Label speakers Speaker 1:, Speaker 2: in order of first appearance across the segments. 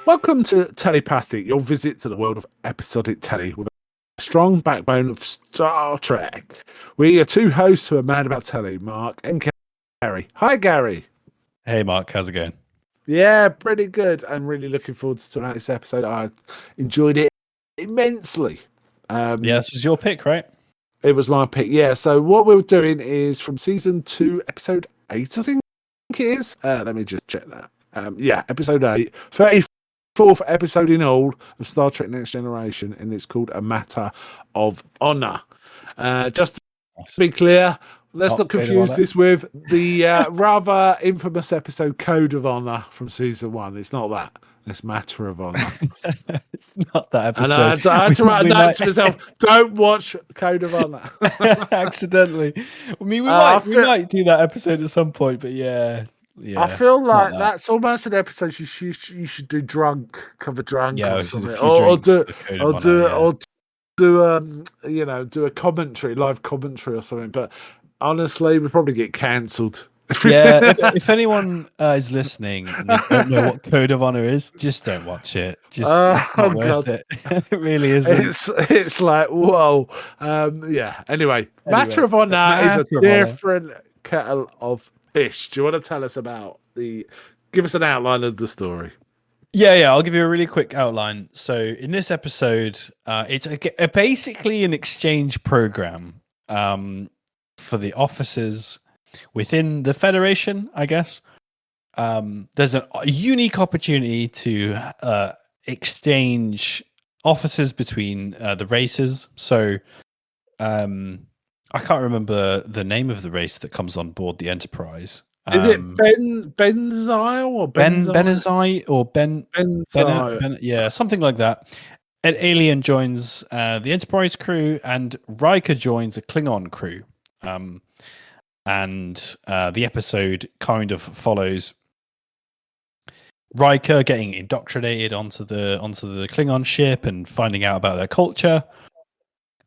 Speaker 1: Welcome to Tellypathic, your visit to the world of episodic telly with a strong backbone of Star Trek. We are two hosts who are mad about telly, Mark and Gary. Hi, Gary.
Speaker 2: Hey, Mark. How's it going?
Speaker 1: Yeah, pretty good. I'm really looking forward to tonight's episode. I enjoyed it immensely.
Speaker 2: Yeah, this was your pick, right?
Speaker 1: It was my pick, yeah. So what we're doing is from season 2, episode 8, I think it is. Let me just check that. Episode 8. 34th episode in all of Star Trek Next Generation, and it's called A Matter of Honor. Just to be clear, let's not confuse this with the rather infamous episode Code of Honor from season 1. It's not that. It's Matter of Honor.
Speaker 2: It's not that episode.
Speaker 1: And I had to write a note to myself, don't watch Code of Honor.
Speaker 2: Accidentally. I mean, we might do that episode at some point, but yeah.
Speaker 1: I feel like that's almost an episode you should do cover drunk or something. Or do a commentary, live commentary or something. But honestly, we probably get cancelled.
Speaker 2: Yeah, if anyone is listening and they don't know what Code of Honor is, just don't watch it. It's not worth it. It really isn't.
Speaker 1: It's like, whoa. Anyway, Matter of Honor is a different kettle of fish. Do you want to tell us about give us an outline of the story?
Speaker 2: Yeah, I'll give you a really quick outline. So in this episode, it's basically an exchange program for the officers within the Federation, I guess. There's a unique opportunity to exchange officers between the races. So I can't remember the name of the race that comes on board the Enterprise.
Speaker 1: Is it Benzai or
Speaker 2: Benazai or Benzai? Yeah, something like that. An alien joins the Enterprise crew, and Riker joins a Klingon crew. And the episode kind of follows Riker getting indoctrinated onto the Klingon ship and finding out about their culture.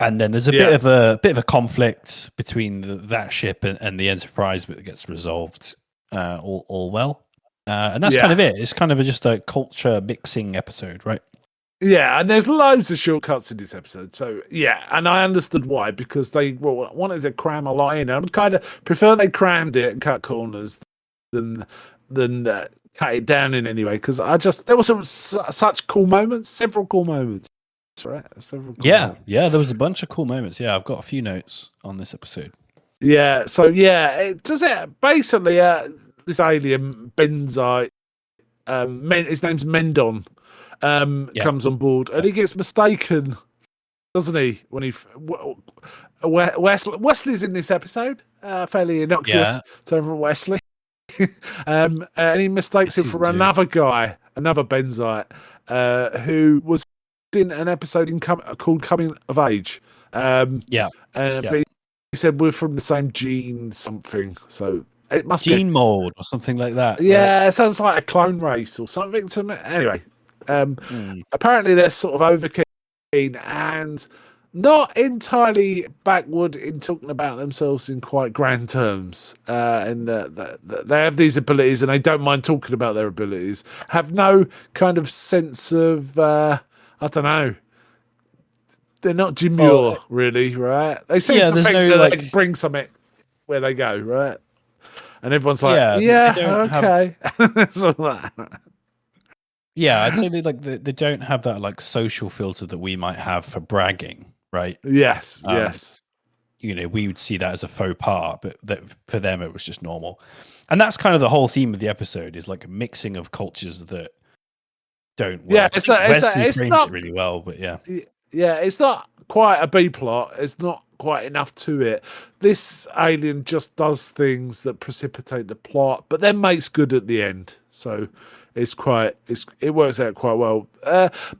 Speaker 2: And then there's a bit of a conflict between that ship and the Enterprise, but it gets resolved all well. And that's kind of it. It's kind of just a culture mixing episode, right?
Speaker 1: Yeah, and there's loads of shortcuts in this episode. So, and I understood why, because they wanted to cram a lot in. I would kind of prefer they crammed it and cut corners than cut it down in any way, because there were such cool moments, several cool moments. Right?
Speaker 2: There was a bunch of cool moments. Yeah, I've got a few notes on this episode.
Speaker 1: Yeah, so basically this alien Benzai, his name's Mendon, comes on board, and he gets mistaken, doesn't he? When Wesley's in this episode, fairly innocuous to everyone, Wesley, and he mistakes him for another guy, another Benzai, who was in an episode called Coming of Age. But he said we're from the same gene something, so it must
Speaker 2: be gene mold or something like that.
Speaker 1: Yeah, right? It sounds like a clone race or something to me. Anyway, apparently they're sort of overkeen and not entirely backward in talking about themselves in quite grand terms. And they have these abilities and they don't mind talking about their abilities. Have no kind of sense of I don't know. They're not demure, really, right? They seem to think that they can bring something where they go, right? And everyone's like, okay.
Speaker 2: Yeah, I'd say they don't have that like social filter that we might have for bragging, right?
Speaker 1: Yes.
Speaker 2: We would see that as a faux pas, but for them it was just normal. And that's kind of the whole theme of the episode, is like a mixing of cultures that don't work.
Speaker 1: Yeah,
Speaker 2: Wesley frames it really well, but
Speaker 1: it's not quite a B plot. It's not quite enough to it. This alien just does things that precipitate the plot, but then makes good at the end. So it works out quite well.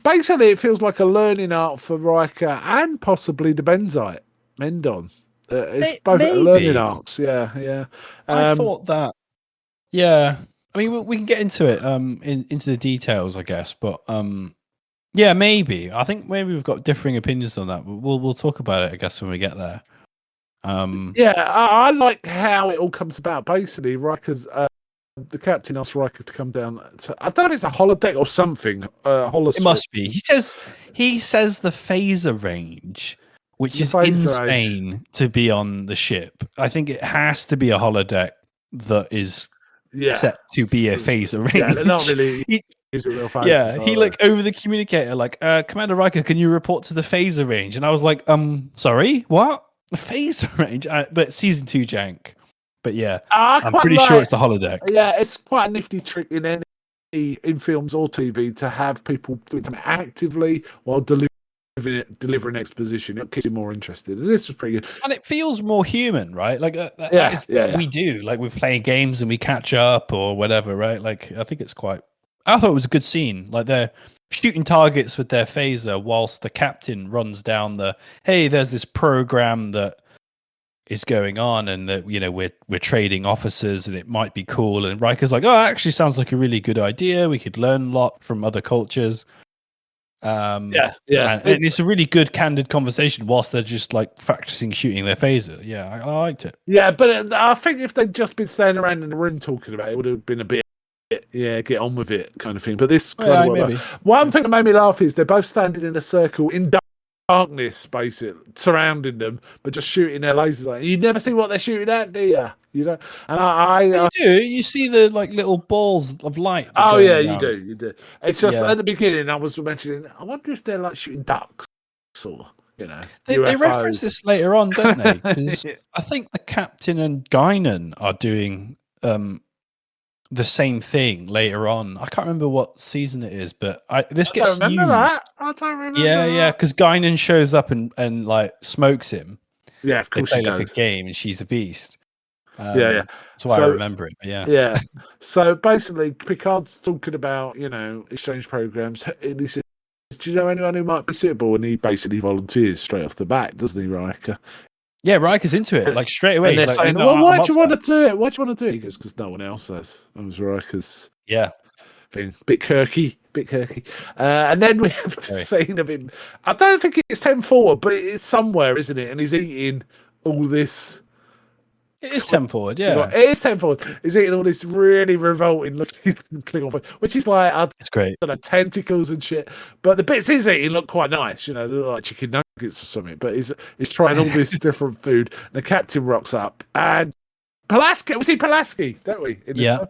Speaker 1: Basically, it feels like a learning arc for Riker and possibly the Benzite Mendon. It's both learning arcs. Yeah.
Speaker 2: I thought that. Yeah. I mean, we can get into it, into the details, I guess. But maybe. I think maybe we've got differing opinions on that. But we'll talk about it, I guess, when we get there.
Speaker 1: I like how it all comes about. Basically, Riker's the captain asks Riker to come down. I don't know if it's a holodeck or something.
Speaker 2: It must be. He says the phaser range, which is insane to be on the ship. I think it has to be a holodeck that is set to be a phaser range.
Speaker 1: Yeah, they're not really.
Speaker 2: He over the communicator, Commander Riker, can you report to the phaser range? And I was like, sorry, what? The phaser range? But season 2 jank. But yeah, I'm pretty sure it's the holodeck.
Speaker 1: Yeah, it's quite a nifty trick in films or TV to have people doing something actively while delivering exposition. It keeps you more interested. And this was pretty good.
Speaker 2: And it feels more human, right? Like that is what we do. Like we play games and we catch up or whatever, right? Like I think it's quite. I thought it was a good scene. Like they're shooting targets with their phaser whilst the captain runs down hey, there's this program that is going on and that, we're trading officers and it might be cool. And Riker's like, oh, it actually sounds like a really good idea. We could learn a lot from other cultures. And it's a really good, candid conversation whilst they're just like practicing shooting their phaser. Yeah, I liked it.
Speaker 1: Yeah, but I think if they'd just been standing around in the room talking about it, it would have been a bit, get on with it kind of thing. But this one thing that made me laugh is they're both standing in a circle in darkness, basically surrounding them, but just shooting their lasers. Like, you never see what they're shooting at, do you? You know, and
Speaker 2: you do. You see the little balls of light.
Speaker 1: Oh yeah, you do. It's just at the beginning I was mentioning. I wonder if they're like shooting ducks or
Speaker 2: They reference this later on, don't they? Because I think the captain and Guinan are doing the same thing later on. I can't remember what season it is, but this gets used.
Speaker 1: I don't remember.
Speaker 2: Yeah, because Guinan shows up and like smokes him.
Speaker 1: Yeah, of course
Speaker 2: they play
Speaker 1: she does.
Speaker 2: a game, and she's a beast.
Speaker 1: That's
Speaker 2: why I remember it. But
Speaker 1: yeah. So basically, Picard's talking about exchange programs, and he says, "Do you know anyone who might be suitable?" And he basically volunteers straight off the bat, doesn't he, Riker?
Speaker 2: Yeah, Riker's into it, like straight away.
Speaker 1: And they're saying, "Well, why do you want to do it? Why do you want to do it?" He goes, "Because no one else does." That was Riker's thing. Bit quirky. And then we have the scene of him. I don't think it's 10-4, but it's somewhere, isn't it? And he's eating all this.
Speaker 2: It is 10-4, yeah.
Speaker 1: It is 10-4. He's eating all this really revolting looking Klingon food, which is like,
Speaker 2: it's great.
Speaker 1: Tentacles and shit. But the bits he's eating look quite nice, they look like chicken nuggets or something. But he's trying all this different food. And the captain rocks up and Pulaski, we see Pulaski, don't we? In this one?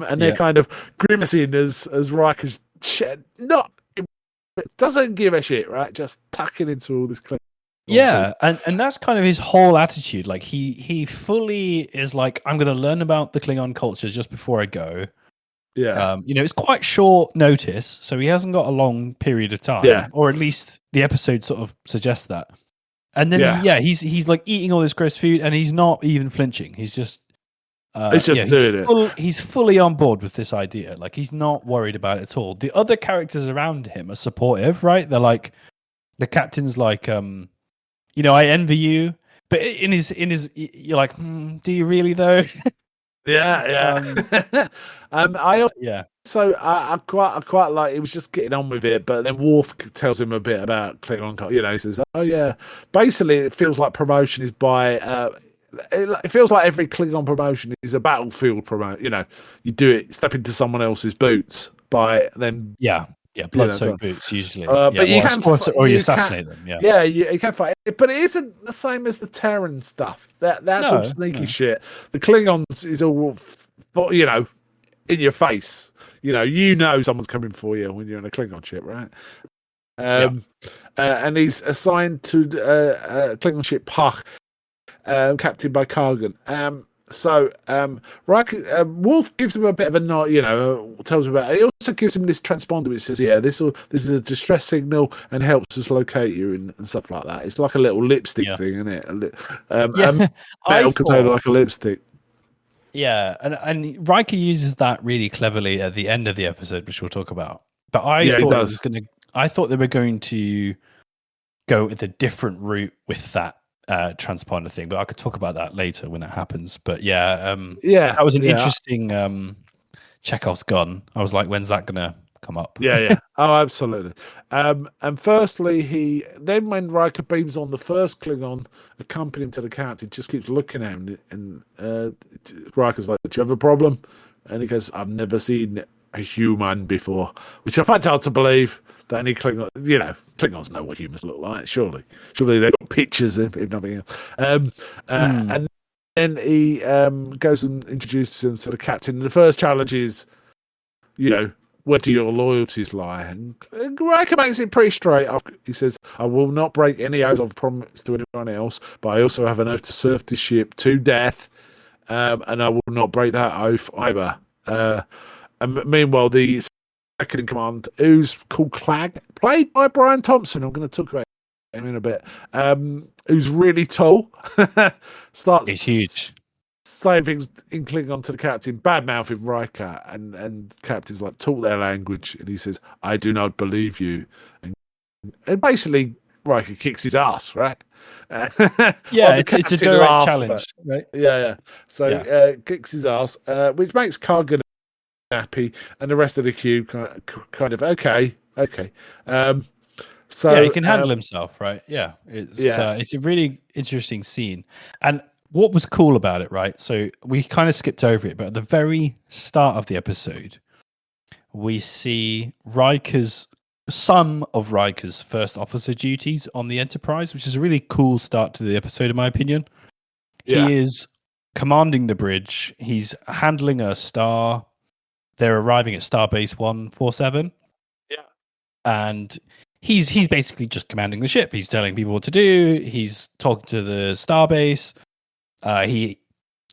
Speaker 1: And they're kind of grimacing as Riker's doesn't give a shit, right? Just tucking into all this Klingon.
Speaker 2: Yeah, and that's kind of his whole attitude. Like he fully is like, I'm going to learn about the Klingon culture just before I go.
Speaker 1: Yeah,
Speaker 2: it's quite short notice, so he hasn't got a long period of time, or at least the episode sort of suggests that. And then he's like eating all this gross food, and he's not even flinching. He's just doing it. He's fully on board with this idea. Like he's not worried about it at all. The other characters around him are supportive, right? They're like, the captain's like, I envy you, but in his, you're like, do you really though?
Speaker 1: I quite like, he was just getting on with it, but then Worf tells him a bit about Klingon. He says, "Oh yeah, basically it feels like promotion is by." It feels like every Klingon promotion is a battlefield promotion. You do it, step into someone else's boots by them.
Speaker 2: Yeah, blood-soaked boots usually.
Speaker 1: But you can
Speaker 2: you assassinate them.
Speaker 1: You can fight, but it isn't the same as the Terran stuff. That's all sneaky shit. The Klingons is all, in your face. Someone's coming for you when you're in a Klingon ship, right? And he's assigned to Klingon ship Pach, captained by Kargan. So Riker, Worf gives him a bit of a nod, tells him about it. He also gives him this transponder which says, this is a distress signal and helps us locate you and stuff like that. It's like a little lipstick thing, isn't it? Metal container like a lipstick.
Speaker 2: Yeah, and Riker uses that really cleverly at the end of the episode, which we'll talk about. But I thought they were going to go with a different route with that transponder thing, but I could talk about that later when it happens. But that was an interesting Chekhov's gun. I was like, when's that gonna come up?
Speaker 1: Oh, absolutely. And firstly, when Riker beams on the first Klingon, accompanying him to the captain, just keeps looking at him, and Riker's like, "Do you have a problem?" And he goes, "I've never seen a human before," which I find hard to believe that any Klingon, Klingons know what humans look like. Surely they've got pictures if nothing else. And then he goes and introduces him to the captain. And the first challenge is, where do your loyalties lie? And Riker makes it pretty straight. He says, "I will not break any oath I've promised to anyone else, but I also have an oath to serve this ship to death, and I will not break that oath either." And meanwhile, the second in command, who's called Clag, played by Brian Thompson, I'm going to talk about him in a bit, who's really tall,
Speaker 2: He's huge.
Speaker 1: saying things in Klingon to the captain, bad mouthing Riker, and captain's like, "Talk their language," and he says, "I do not believe you," and basically Riker kicks his ass, right?
Speaker 2: Yeah, it's a direct challenge, right?
Speaker 1: Yeah. So kicks his ass, which makes Kargan happy, and the rest of the queue kind of okay. So
Speaker 2: he can handle himself, right? Yeah, it's a really interesting scene. And what was cool about it, right? So we kind of skipped over it, but at the very start of the episode, we see some of Riker's first officer duties on the Enterprise, which is a really cool start to the episode, in my opinion. Yeah. He is commanding the bridge. He's handling a star. They're arriving at Starbase 147.
Speaker 1: Yeah.
Speaker 2: And he's basically just commanding the ship. He's telling people what to do. He's talking to the Starbase. He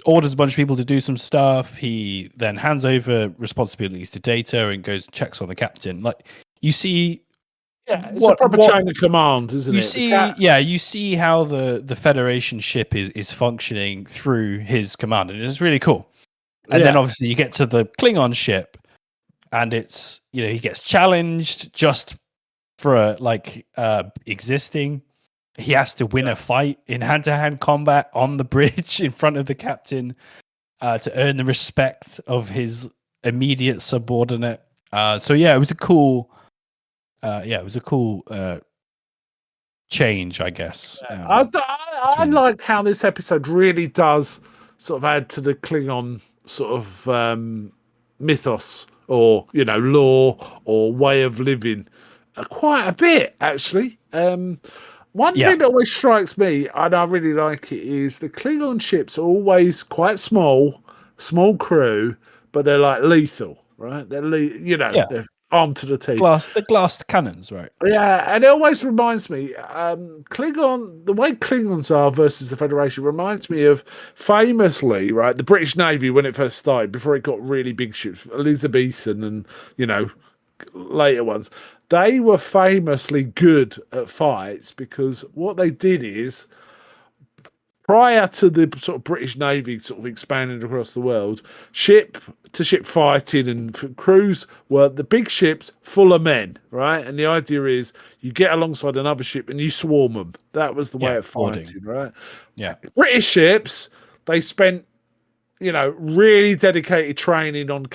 Speaker 2: orders a bunch of people to do some stuff. He then hands over responsibilities to Data and goes and checks on the captain. Like, you see...
Speaker 1: Yeah, it's a proper chain of command, isn't it?
Speaker 2: You see how the Federation ship is functioning through his command, and it's really cool. And then obviously you get to the Klingon ship, and it's, he gets challenged just for existing. He has to win a fight in hand-to-hand combat on the bridge in front of the captain to earn the respect of his immediate subordinate. It was a cool. Change, I guess.
Speaker 1: I liked how this episode really does sort of add to the Klingon sort of mythos or lore or way of living quite a bit, actually. One thing that always strikes me, and I really like it, is the Klingon ships are always quite small crew, but they're like lethal, right? They're they're armed to the teeth.
Speaker 2: The glass cannons, right?
Speaker 1: Yeah, and it always reminds me, the way Klingons are versus the Federation reminds me of, famously, right, the British Navy when it first started, before it got really big ships, Elizabethan and, later ones. They were famously good at fights because what they did is, prior to the sort of British Navy sort of expanding across the world, ship-to-ship fighting and crews were the big ships full of men, right? And the idea is you get alongside another ship and you swarm them. That was the way of fighting, right?
Speaker 2: Yeah.
Speaker 1: British ships, they spent, really dedicated training on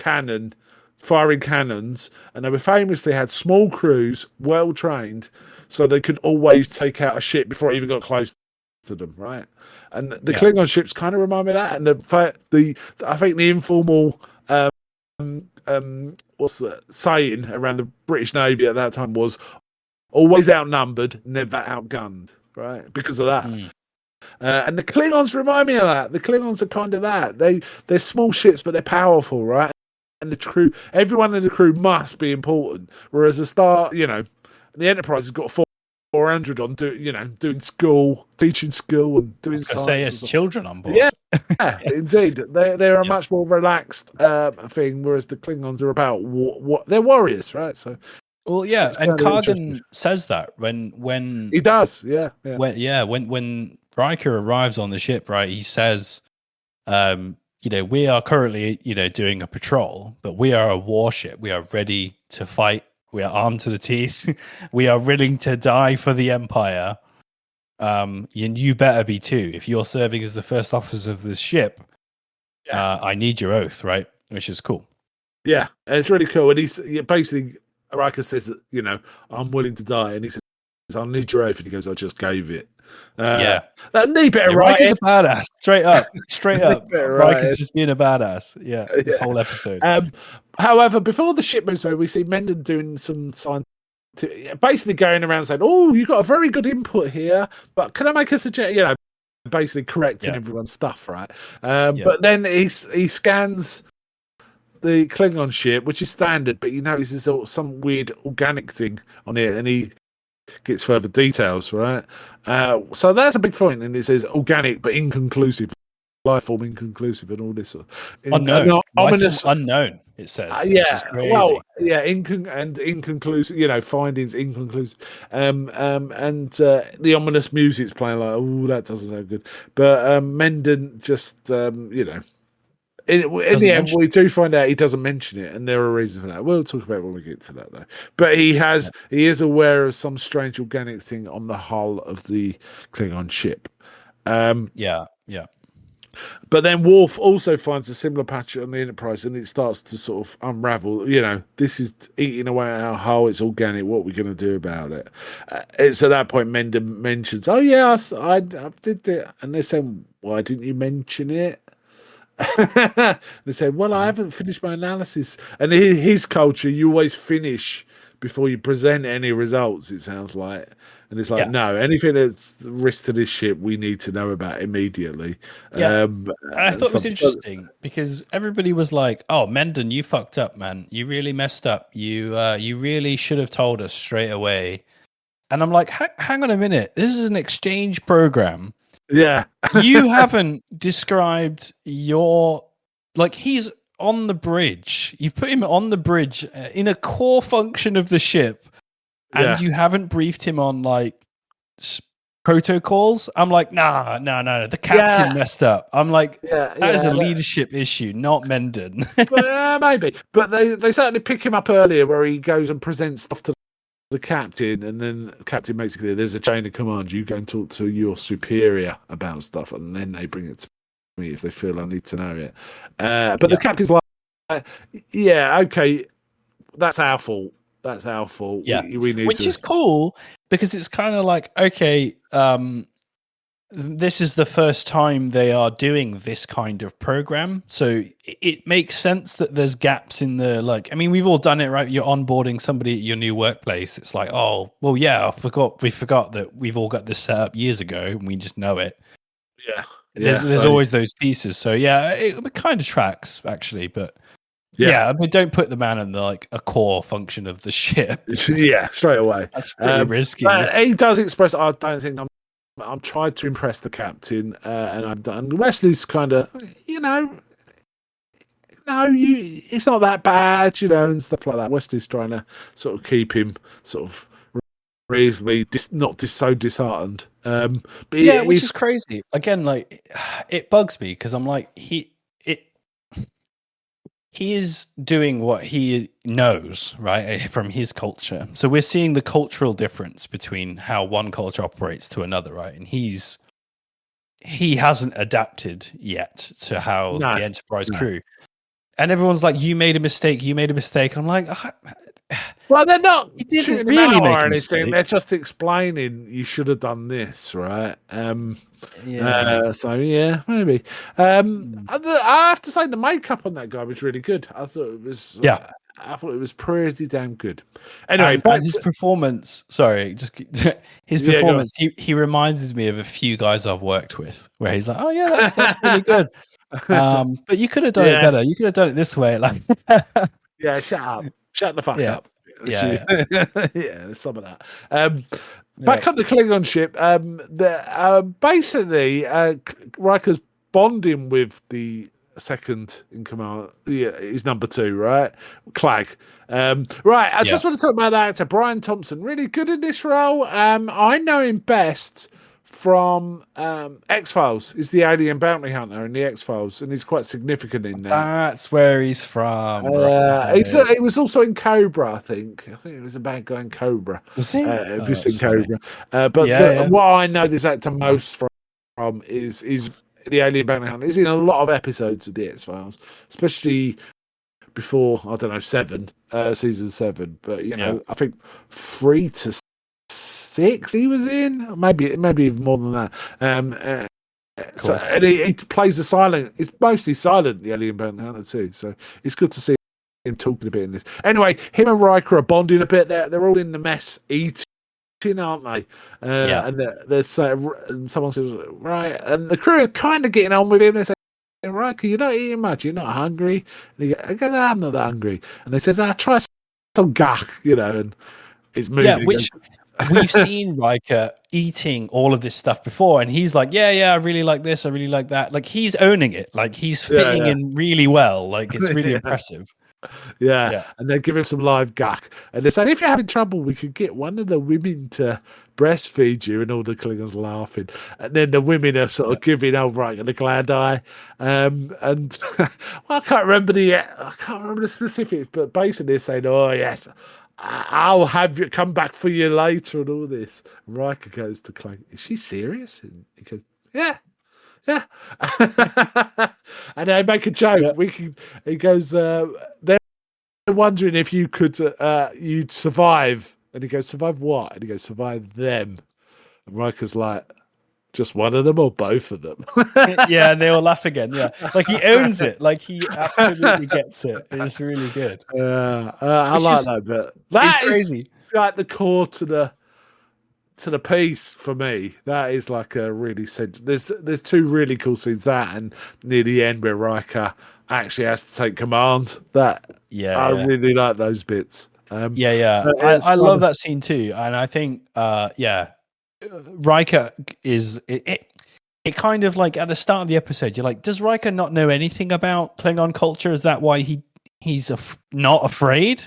Speaker 1: firing cannons, and they were famously had small crews, well trained, so they could always take out a ship before it even got close to them, right? And the Klingon ships kind of remind me of that. And I think the informal what's the saying around the British Navy at that time was always outnumbered, never outgunned, right? Because of that. And the Klingons remind me of that. The Klingons are kind of that. They're small ships, but they're powerful, right? And the crew, everyone in the crew must be important. Whereas the Enterprise has got 400 on doing school, teaching school, and doing science.
Speaker 2: As children on board.
Speaker 1: Yeah, indeed. They're a much more relaxed thing, whereas the Klingons are about what they're warriors, right? So,
Speaker 2: well, yeah, and Kargan says that when
Speaker 1: he does,
Speaker 2: when Riker arrives on the ship, right? He says, we are currently, doing a patrol, but we are a warship. We are ready to fight. We are armed to the teeth. We are willing to die for the Empire. And you better be too. If you're serving as the first officer of this ship, I need your oath, right? Which is cool.
Speaker 1: Yeah, and it's really cool. And basically, Riker says that, I'm willing to die. And he says, "I need your oath," and he goes, "I just gave it."
Speaker 2: That
Speaker 1: need better
Speaker 2: Riker's
Speaker 1: writing.
Speaker 2: a badass, straight up. Riker's just being a badass. Yeah, this whole episode.
Speaker 1: However, before the ship moves away, we see Mendon doing some scientific, basically going around saying, "Oh, you got a very good input here, but can I make a suggestion?" Basically correcting everyone's stuff, right? But then he scans the Klingon ship, which is standard, but you notice there's some weird organic thing on it, and he gets further details, right? So that's a big point, and it says organic but inconclusive, life form inconclusive, and all this
Speaker 2: unknown,
Speaker 1: ominous,
Speaker 2: unknown. It says, which is crazy.
Speaker 1: inconclusive. Findings inconclusive. And the ominous music's playing like, oh, that doesn't sound good. But Mendon just, in the end, we do find out he doesn't mention it, and there are reasons for that. We'll talk about it when we get to that, though. But he is aware of some strange organic thing on the hull of the Klingon ship. But then Worf also finds a similar pattern on the Enterprise, and it starts to sort of unravel. This is eating away at our hull. It's organic. What are we going to do about it? It's at that point Mendon mentions, "Oh yeah, I did it," and they say, "Why didn't you mention it?" They said, "Well, I haven't finished my analysis." And in his culture, you always finish before you present any results, it sounds like. And it's like, no, anything that's risk to this ship, we need to know about immediately.
Speaker 2: I thought it was interesting because everybody was like, "Oh, Mendon, you fucked up, man. You really messed up. You really should have told us straight away." And I'm like, hang on a minute. This is an exchange program.
Speaker 1: Yeah.
Speaker 2: You haven't described he's on the bridge. You've put him on the bridge in a core function of the ship, and you haven't briefed him on protocols. I'm like, no. The captain messed up. I'm like, that is a leadership issue, not Mendon.
Speaker 1: Maybe. But they certainly pick him up earlier where he goes and presents stuff to the captain, and then the captain makes it clear there's a chain of command. You go and talk to your superior about stuff, and then they bring it to me if they feel I need to know it. But the captain's like, okay, that's our fault. That's our fault.
Speaker 2: Yeah,
Speaker 1: we need
Speaker 2: which is cool because it's kind of like, okay, this is the first time they are doing this kind of program, so it makes sense that there's gaps in the we've all done it, right? You're onboarding somebody at your new workplace. It's like, oh, well, yeah, we forgot that we've all got this set up years ago, and we just know it.
Speaker 1: Yeah,
Speaker 2: there's always those pieces. So yeah, it kind of tracks actually, but. Yeah, don't put the man in a core function of the ship.
Speaker 1: Yeah, straight away.
Speaker 2: That's pretty risky.
Speaker 1: He does express, I don't think I'm trying to impress the captain, and I've done. Wesley's kind of, it's not that bad, and stuff like that. Wesley's trying to sort of keep him sort of reasonably not so disheartened. But
Speaker 2: which is crazy. Again, it bugs me because I'm like, he is doing what he knows, right, from his culture. So we're seeing the cultural difference between how one culture operates to another, right? And he hasn't adapted yet to how the Enterprise crew. And everyone's like, "You made a mistake. You made a mistake." And I'm like,
Speaker 1: well, they're not
Speaker 2: shooting really
Speaker 1: or anything. They're just explaining you should have done this, right? So yeah, maybe. I have to say the makeup on that guy was really good. I thought it was. I thought it was pretty damn good. Anyway,
Speaker 2: and his performance. Sorry, his performance. He reminded me of a few guys I've worked with, where he's like, "Oh yeah, that's really good." But you could have done it better. You could have done it this way.
Speaker 1: Shut up. Shut the fuck up.
Speaker 2: Yeah,
Speaker 1: there's some of that. Back on the Klingon ship, basically Riker's bonding with the second in command. He's number 2, right? Clag. Right, I just want to talk about that actor, Brian Thompson. Really good in this role. I know him best from X-Files. He's the alien bounty hunter in the X-Files, and he's quite significant in that.
Speaker 2: That's where he's from.
Speaker 1: He was also in Cobra, I think. It was a bad guy in Cobra.
Speaker 2: Was he?
Speaker 1: Have you seen Cobra? What I know this actor most from is the alien bounty hunter. He's in a lot of episodes of the X-Files, especially before, I don't know, season 7. But, I think 3 to 6 he was in, maybe even more than that. So
Speaker 2: Cool.
Speaker 1: and he plays the silent. It's mostly silent, the alien bounty hunter too. So it's good to see him talking a bit in this. Anyway, him and Riker are bonding a bit. They're all in the mess eating, aren't they? And there's someone says, right, and the crew are kind of getting on with him. They say, Riker, you're not eating much. You're not hungry. And he goes, I'm not hungry. And they says, try some gack, and it's moving.
Speaker 2: Yeah, which we've seen Riker eating all of this stuff before, and he's like, yeah, I really like this, I really like that. Like, he's owning it. Like, he's fitting in really well. Like, it's really impressive.
Speaker 1: Yeah, and they give him some live gack. And they say, if you're having trouble, we could get one of the women to breastfeed you. And all the Klingons laughing. And then the women are sort of giving Riker the glad eye. And well, I can't remember the specifics, but basically they're saying, oh, yes, I'll have you come back for you later and all this. And Riker goes to Kling, is she serious? And he goes, yeah. And they make a joke. He goes, they're wondering if you could you'd survive. And he goes, survive what? And he goes, survive them. And Riker's like, just one of them or both of them?
Speaker 2: Yeah, and they all laugh again. Yeah, like he owns it. Like he absolutely gets it. It's really good.
Speaker 1: I like that bit. That is
Speaker 2: crazy.
Speaker 1: Like the core to the piece for me. That is like a really there's two really cool scenes, that and near the end where Riker actually has to take command. I really like those bits.
Speaker 2: I love that scene too, and I think Riker is it kind of like at the start of the episode you're like, does Riker not know anything about Klingon culture? Is that why he's not afraid?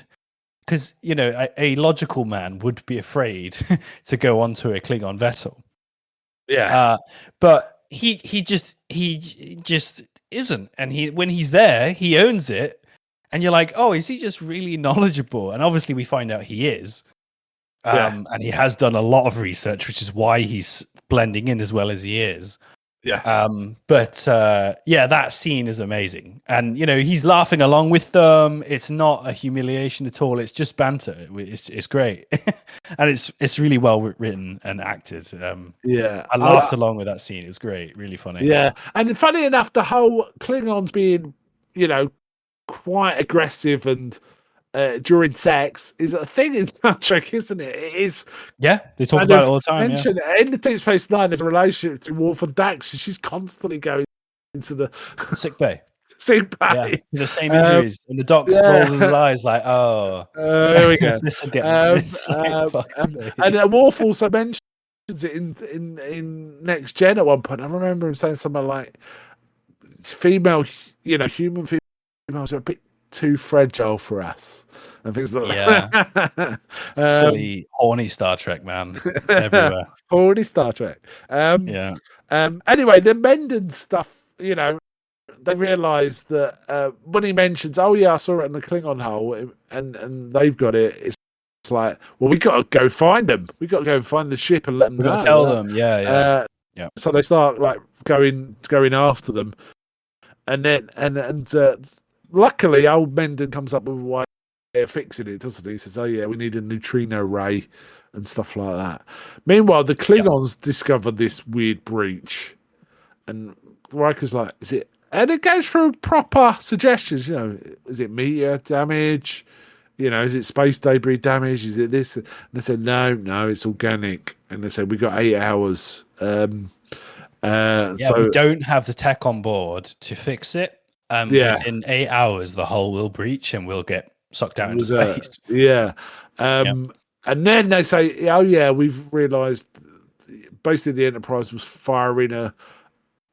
Speaker 2: Because a logical man would be afraid to go onto a Klingon vessel. But he just isn't, and when he's there, he owns it, and you're like, oh, is he just really knowledgeable? And obviously, we find out he is, and he has done a lot of research, which is why he's blending in as well as he is. That scene is amazing, and he's laughing along with them. It's not a humiliation at all. It's just banter. It's great, and it's really well written and acted. I laughed along with that scene. It was great, really funny.
Speaker 1: Yeah, and funny enough, the whole Klingons being quite aggressive and during sex is a thing in Star Trek, isn't it? It is.
Speaker 2: Yeah, they talk about it all the time.
Speaker 1: In the Deep Space Nine, there's a relationship between Worf and Dax. She's constantly going into the
Speaker 2: sick bay.
Speaker 1: Yeah,
Speaker 2: the same injuries, and the doc's rolling his eyes like, "Oh,
Speaker 1: there we go." And Worf also mentions it in Next Gen at one point. I remember him saying something like, "Female, human females are a bit too fragile for us," and things like that.
Speaker 2: Silly, horny Star Trek, man. It's everywhere.
Speaker 1: Horny Star Trek. Anyway, the Mendon stuff, they realise that when he mentions, "Oh yeah, I saw it in the Klingon hull," and they've got it. It's like, well, we got to go find them. We got to go and find the ship and let them know.
Speaker 2: Tell them, yeah.
Speaker 1: So they start like going after them, and then luckily, old Mendon comes up with a way of fixing it, doesn't he? He says, oh, yeah, we need a neutrino ray and stuff like that. Meanwhile, the Klingons discover this weird breach. And Riker's like, is it? And it goes through proper suggestions, is it meteor damage? Is it space debris damage? Is it this? And they said, no, it's organic. And they said, we got 8 hours. So
Speaker 2: we don't have the tech on board to fix it. Within 8 hours, the hull will breach and we'll get sucked out into space.
Speaker 1: And then they say, oh, yeah, we've realised basically the Enterprise was firing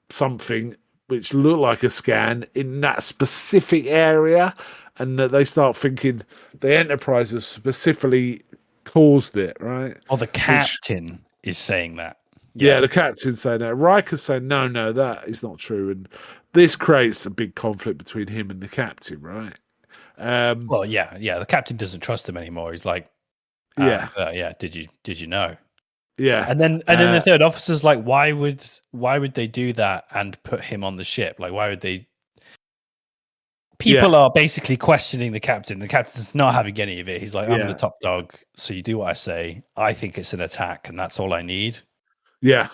Speaker 1: something which looked like a scan in that specific area. And they start thinking the Enterprise has specifically caused it, right?
Speaker 2: Oh, the captain is saying that.
Speaker 1: Yeah, the captain's saying that. Riker's saying, no, that is not true. And this creates a big conflict between him and the captain, right?
Speaker 2: The captain doesn't trust him anymore. He's like, did you know?
Speaker 1: Yeah.
Speaker 2: And then the third officer's like, why would they do that and put him on the ship? Like, why would they? people are basically questioning the captain. The captain's not having any of it. He's like, I'm the
Speaker 1: Yeah.
Speaker 2: top dog, so you do what I say. I think it's an attack, and that's all I need.
Speaker 1: Yeah.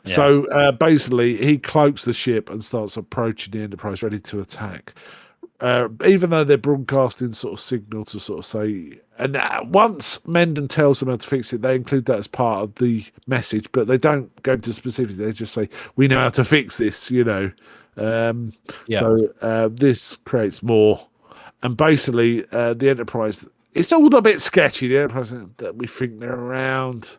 Speaker 2: Yeah.
Speaker 1: So basically, he cloaks the ship and starts approaching the Enterprise, ready to attack. Even though they're broadcasting sort of signal to sort of say, and once Mendon tells them how to fix it, they include that as part of the message, but they don't go into specifics. They just say, "We know how to fix this," you know. So this creates more, and basically the Enterprise. It's all a bit sketchy. The Enterprise that we think they're around.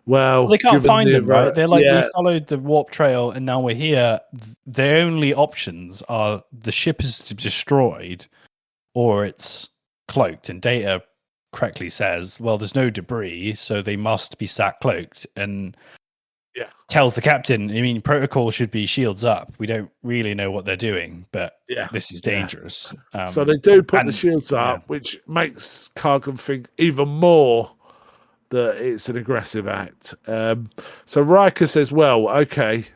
Speaker 1: Well,
Speaker 2: They can't find them, right? They're like, we
Speaker 1: yeah,
Speaker 2: followed the warp trail and now we're here. Their only options are the ship is destroyed or it's cloaked. And Data correctly says, well, there's no debris, so they must be sat cloaked. And tells the captain, I mean, protocol should be shields up. We don't really know what they're doing, but this is dangerous.
Speaker 1: So they do put the shields up, which makes Kargan think even more that it's an aggressive act. So Riker says, well, okay,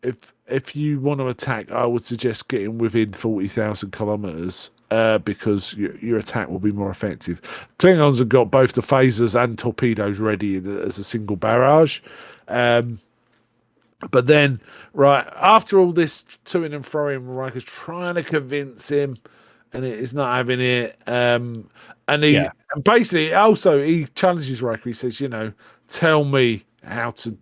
Speaker 1: if you want to attack, I would suggest getting within 40,000 kilometers because your attack will be more effective. Klingons have got both the phasers and torpedoes ready as a single barrage. But then, right, after all this to-ing and fro-ing, Riker's trying to convince him, and he's not having it. And he basically also he challenges Riker. He says, you know, tell me how to.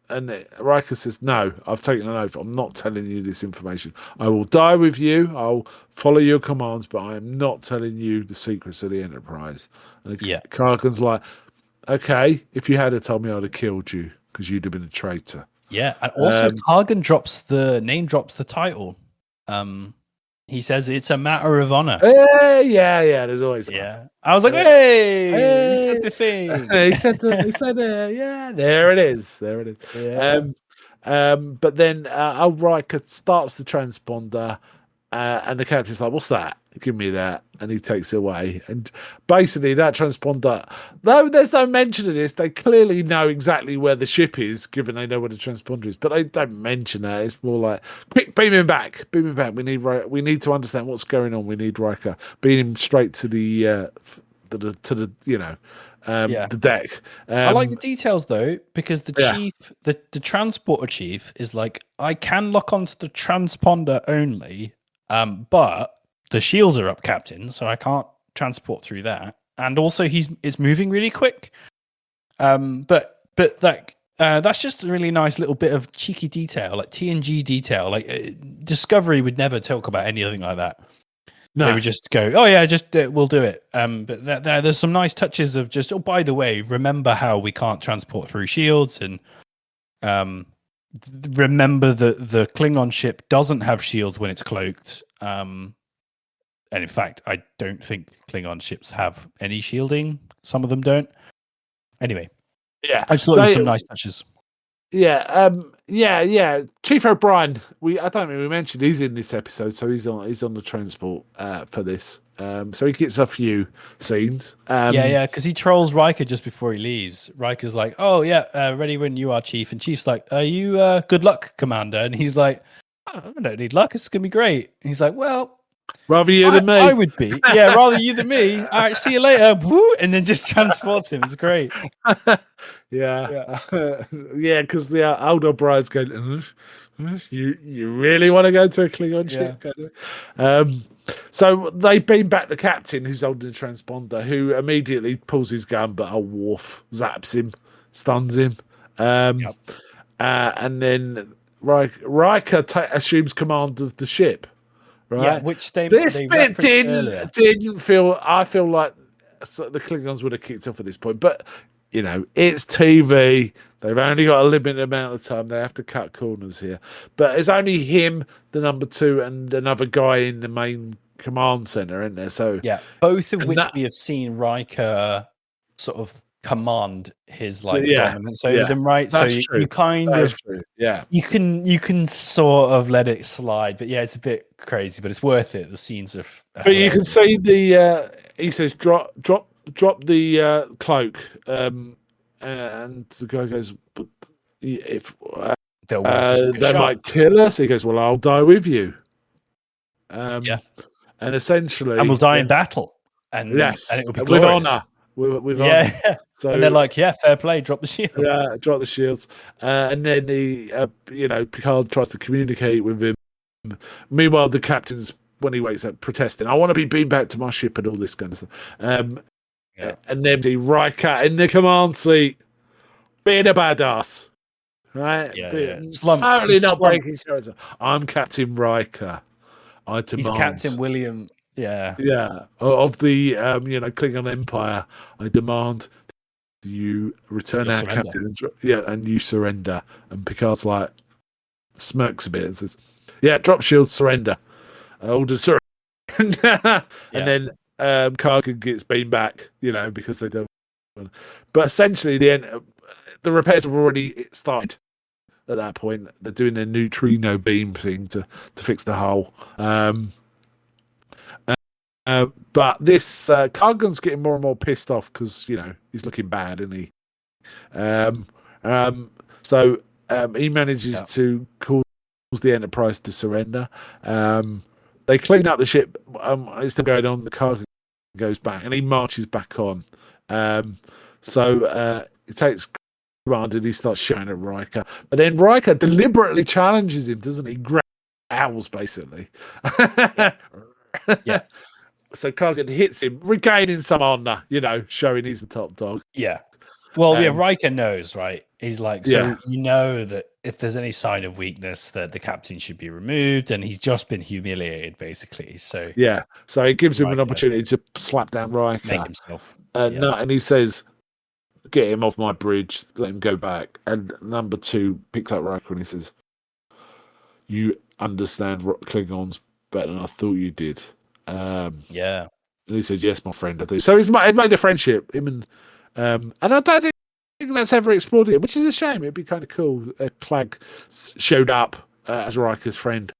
Speaker 1: And Riker says, no, I've taken an oath. I'm not telling you this information. I will die with you. I'll follow your commands, but I am not telling you the secrets of the Enterprise. And Kargan's like, okay, if you had told me, I'd have killed you because you'd have been a traitor.
Speaker 2: Yeah, and also Kargan drops the title. He says it's a matter of honor.
Speaker 1: Yeah. There's always
Speaker 2: I was like, hey, he said the thing.
Speaker 1: he said, yeah. There it is. Yeah. But then Riker starts the transponder, and the captain's like, "What's that? Give me that." And he takes it away. And basically, that transponder, though there's no mention of this, they clearly know exactly where the ship is, given they know where the transponder is. But they don't mention that. It's more like, "Quick, beam him back. We need to understand what's going on. We need Riker. Beam him straight to the the deck."
Speaker 2: I like the details though, because the chief, the transporter chief, is like, I can lock onto the transponder only, but the shields are up, Captain, so I can't transport through that. And also, it's moving really quick. But that's just a really nice little bit of cheeky detail, like TNG detail. Like Discovery would never talk about anything like that. No. They would just go, oh yeah, just we'll do it. But there's some nice touches of just, oh, by the way, remember how we can't transport through shields, and remember that the Klingon ship doesn't have shields when it's cloaked. And in fact, I don't think Klingon ships have any shielding. Some of them don't. Anyway, I just thought there were some nice touches.
Speaker 1: Yeah. Chief O'Brien. I don't think we mentioned he's in this episode, so he's on the transport for this. So he gets a few scenes.
Speaker 2: Because he trolls Riker just before he leaves. Riker's like, "Oh yeah, ready when you are, Chief." And Chief's like, "Are you good luck, Commander?" And he's like, "I don't need luck. It's gonna be great." And he's like, "Well,
Speaker 1: rather you than me.
Speaker 2: I would be. Yeah, rather you than me. All right, see you later." Woo, and then just transports him. It's great.
Speaker 1: Yeah, because the older bride's going, you really want to go to a Klingon ship? So they beam back the captain, who's holding the transponder, who immediately pulls his gun, but Worf zaps him, stuns him. And then Riker assumes command of the ship. Right?
Speaker 2: Yeah, which they
Speaker 1: bit didn't feel. I feel like the Klingons would have kicked off at this point, but you know, it's TV. They've only got a limited amount of time. They have to cut corners here. But it's only him, the number 2, and another guy in the main command center, isn't there? So
Speaker 2: both of which we have seen Riker sort of command his dominance over them, right?
Speaker 1: That's
Speaker 2: so
Speaker 1: true.
Speaker 2: You kind
Speaker 1: that
Speaker 2: of
Speaker 1: is true. Yeah.
Speaker 2: You can sort of let it slide, but it's a bit crazy, but it's worth it. The scenes are
Speaker 1: but you can see he says drop the cloak, and the guy goes, but if they might kill us, he goes, well, I'll die with you.
Speaker 2: Yeah.
Speaker 1: And essentially,
Speaker 2: And we'll die in battle, and
Speaker 1: yes,
Speaker 2: it will be
Speaker 1: with
Speaker 2: glorious.
Speaker 1: honor, with honor.
Speaker 2: Yeah.
Speaker 1: So
Speaker 2: And they're like, yeah, fair play, drop the shields.
Speaker 1: drop the shields, and then Picard tries to communicate with him. Meanwhile, the captain's when he wakes up protesting, "I want to be beamed back to my ship" and all this kind of stuff.
Speaker 2: Yeah.
Speaker 1: And then see Riker in the command seat, being a badass, right?
Speaker 2: Yeah.
Speaker 1: Totally
Speaker 2: He's
Speaker 1: not breaking
Speaker 2: slumped.
Speaker 1: character. I'm Captain Riker. I
Speaker 2: He's Captain
Speaker 1: demand.
Speaker 2: William. Yeah.
Speaker 1: Yeah, of the Klingon Empire, I demand you return
Speaker 2: You'll
Speaker 1: our
Speaker 2: surrender.
Speaker 1: captain. And you surrender. And Picard's like smirks a bit and says, "Yeah, drop shield, surrender. Order surrender." And then Kargan gets beamed back, because they don't. But essentially, the repairs have already started. At that point, they're doing their neutrino beam thing to fix the hull. But this Kargan's getting more and more pissed off because he's looking bad, isn't he? So he manages to cause the Enterprise to surrender. They clean up the ship. It's still going on. The Kargan goes back, and he marches back on. So he takes command and he starts shouting at Riker. But then Riker deliberately challenges him, doesn't he? Growls, basically.
Speaker 2: Yeah.
Speaker 1: So Kargan hits him, regaining some honor, showing he's the top dog.
Speaker 2: Yeah. Well, Riker knows, right? He's like, so
Speaker 1: yeah.
Speaker 2: that if there's any sign of weakness, that the captain should be removed, and he's just been humiliated, basically. So
Speaker 1: so it gives him an
Speaker 2: Riker
Speaker 1: opportunity to slap down Riker,
Speaker 2: make himself.
Speaker 1: No, and he says, "Get him off my bridge, let him go back." And number 2 picks up Riker and he says, "You understand Klingons better than I thought you did."
Speaker 2: Yeah.
Speaker 1: And he says, "Yes, my friend, I do." So he's made a friendship, him and I don't think that's ever explored it, which is a shame. It'd be kind of cool if Clag showed up as Riker's friend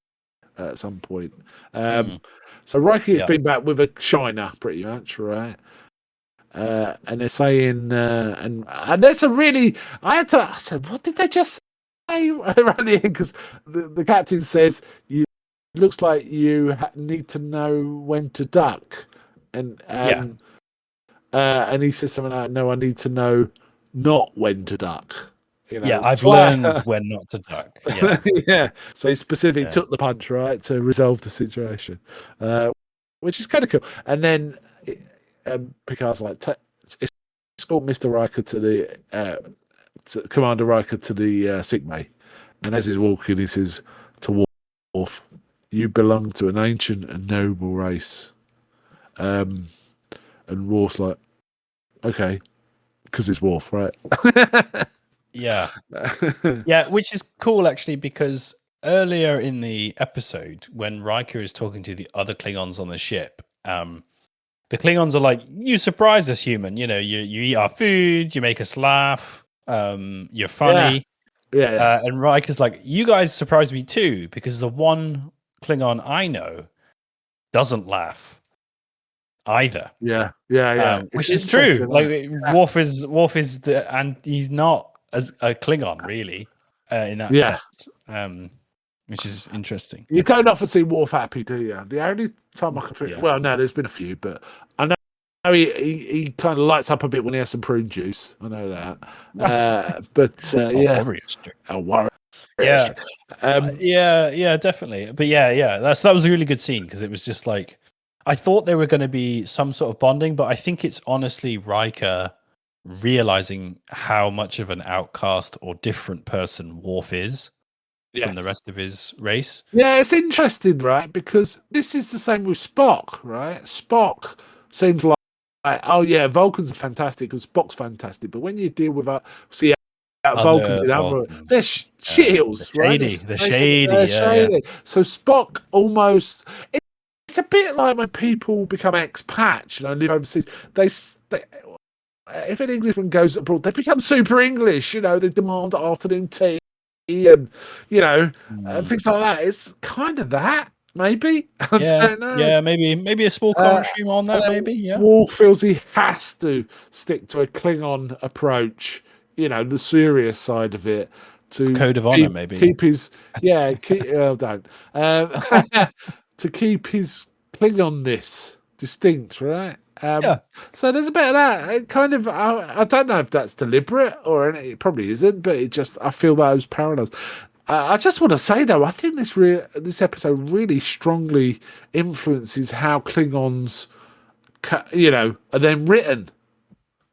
Speaker 1: at some point. So Riker has been back with a shiner, pretty much, right? And they're saying, and there's a really, I said, what did they just say around the end? Because the captain says, looks like you need to know when to duck. And he says something like, "No, I need to know not when to duck."
Speaker 2: I've learned when not to duck. Yeah.
Speaker 1: So he specifically took the punch, right, to resolve the situation, which is kind of cool. And then Picard's like, escort Mr. Riker to the Commander Riker to the sick bay. And as he's walking, he says to Worf, "You belong to an ancient and noble race." And Worf's like, "Okay," because it's Worf, right?
Speaker 2: Yeah, which is cool actually, because earlier in the episode, when Riker is talking to the other Klingons on the ship, the Klingons are like, "You surprise us, human. You eat our food, you make us laugh, you're funny."
Speaker 1: Yeah.
Speaker 2: And Riker's like, "You guys surprise me too, because the one Klingon I know doesn't laugh either."
Speaker 1: Yeah.
Speaker 2: Which is true. Like Worf is and he's not as a Klingon really in that sense, which is interesting.
Speaker 1: You don't often see Worf happy, do you? The only time I can think, well, no, there's been a few, but I know he kind of lights up a bit when he has some prune juice. I know that, but
Speaker 2: Warrior strict.
Speaker 1: Warrior
Speaker 2: strict. Definitely. But that was a really good scene, because it was just like, I thought there were going to be some sort of bonding, but I think it's honestly Riker realizing how much of an outcast or different person Worf is from the rest of his race.
Speaker 1: Yeah, it's interesting, right? Because this is the same with Spock, right? Spock seems like, oh yeah, Vulcans are fantastic because Spock's fantastic, but when you deal with Vulcans in other, they're shitholes, right?
Speaker 2: They're shady.
Speaker 1: So Spock almost. It's a bit like when people become expats, live overseas. They if an Englishman goes abroad, they become super English. They demand afternoon tea and and things like that. It's kind of that, maybe. I don't know.
Speaker 2: Yeah, maybe a small commentary on that. Maybe. Yeah.
Speaker 1: Worf feels he has to stick to a Klingon approach. The serious side of it. To
Speaker 2: code of honor, maybe
Speaker 1: keep his don't. to keep his Klingonness distinct, right?
Speaker 2: Yeah.
Speaker 1: So there's a bit of that. It kind of, I don't know if that's deliberate or it probably isn't, but I feel those parallels. I just want to say though, I think this episode really strongly influences how Klingons, are then written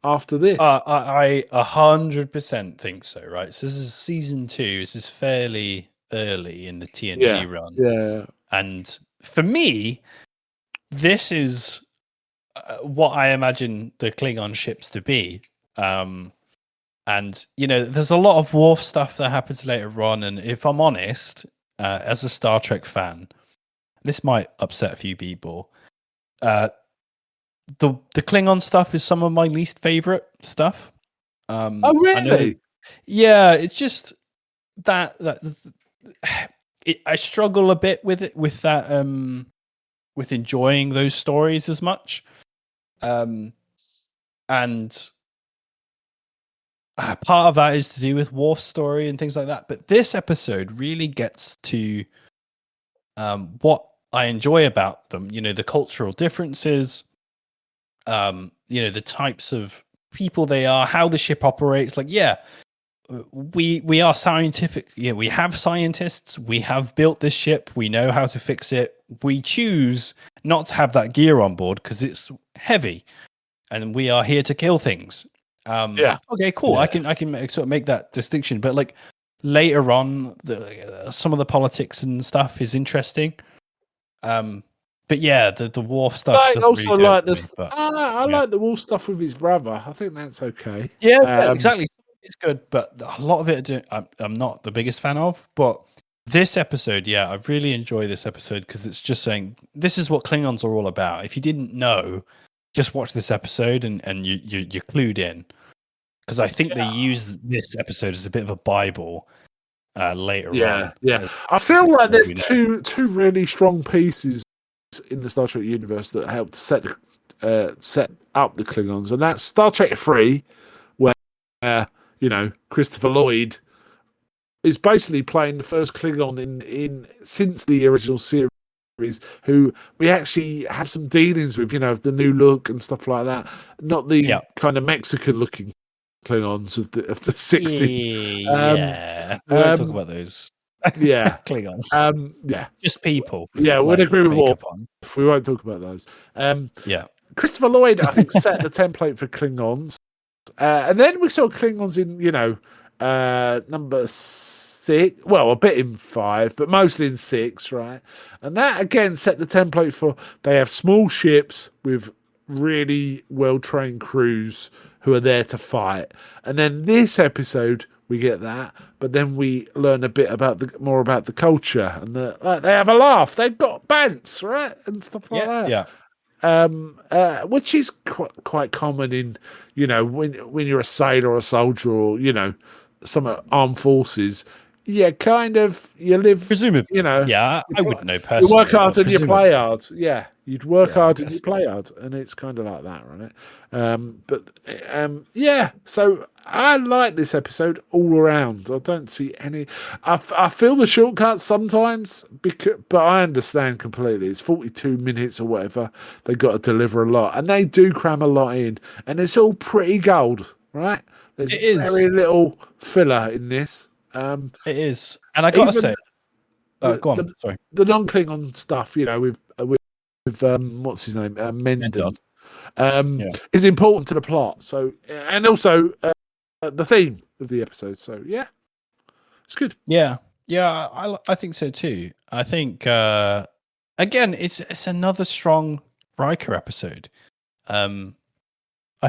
Speaker 1: after this.
Speaker 2: I 100% think so, right? So this is season 2. This is fairly early in the TNG run.
Speaker 1: Yeah.
Speaker 2: And for me, this is what I imagine the Klingon ships to be. And, there's a lot of Worf stuff that happens later on. And if I'm honest, as a Star Trek fan, this might upset a few people. The Klingon stuff is some of my least favorite stuff.
Speaker 1: Oh, really?
Speaker 2: It's just that I struggle a bit with it, with that, with enjoying those stories as much. And part of that is to do with Worf's story and things like that. But this episode really gets to what I enjoy about them. The cultural differences. The types of people they are, how the ship operates. We are scientific. We have scientists. We have built this ship. We know how to fix it. We choose not to have that gear on board because it's heavy, and we are here to kill things. Okay, cool. Yeah. I can sort of make that distinction, but later on, some of the politics and stuff is interesting. But yeah, the Worf stuff doesn't
Speaker 1: also
Speaker 2: really do
Speaker 1: like
Speaker 2: it
Speaker 1: this.
Speaker 2: me,
Speaker 1: I like the Worf stuff with his brother. I think that's okay.
Speaker 2: Yeah, exactly. It's good, but a lot of it I'm not the biggest fan of. But this episode, I really enjoy this episode because it's just saying this is what Klingons are all about. If you didn't know, just watch this episode and you're clued in. Because I think they use this episode as a bit of a Bible later on.
Speaker 1: Yeah. I feel like there's two really strong pieces in the Star Trek universe that helped set up the Klingons, and that's Star Trek 3, where Christopher Lloyd is basically playing the first Klingon in since the original series, who we actually have some dealings with, the new look and stuff like that, not the kind of Mexican looking Klingons of the 60s.
Speaker 2: We won't talk about those. Klingons. Just people.
Speaker 1: We'd agree with Wolf. We won't talk about those. Christopher Lloyd, I think, set the template for Klingons, and then we saw Klingons in number 6. Well, a bit in 5, but mostly in 6, right? And that again set the template for they have small ships with really well trained crews who are there to fight. And then this episode we get that, but then we learn a bit more about the culture, and they have a laugh. They've got bants, right, and stuff like that. Which is quite common in when you're a sailor or a soldier or some armed forces. Kind of you live
Speaker 2: presumably. I wouldn't know personally.
Speaker 1: You work hard and you play hard. Yeah, you'd work hard and you play hard, and it's kind of like that, right? So I like this episode all around. I don't see any. I feel the shortcuts sometimes, but I understand completely. It's 42 minutes or whatever. They got to deliver a lot, and they do cram a lot in, and it's all pretty gold, right? There's very little filler in this.
Speaker 2: It is, and I gotta say, go on. Sorry,
Speaker 1: the non-Klingon stuff, with what's his name, Mendon, is important to the plot. So, and also the theme of the episode. So, it's good.
Speaker 2: Yeah, I think so too. I think again, it's another strong Riker episode. I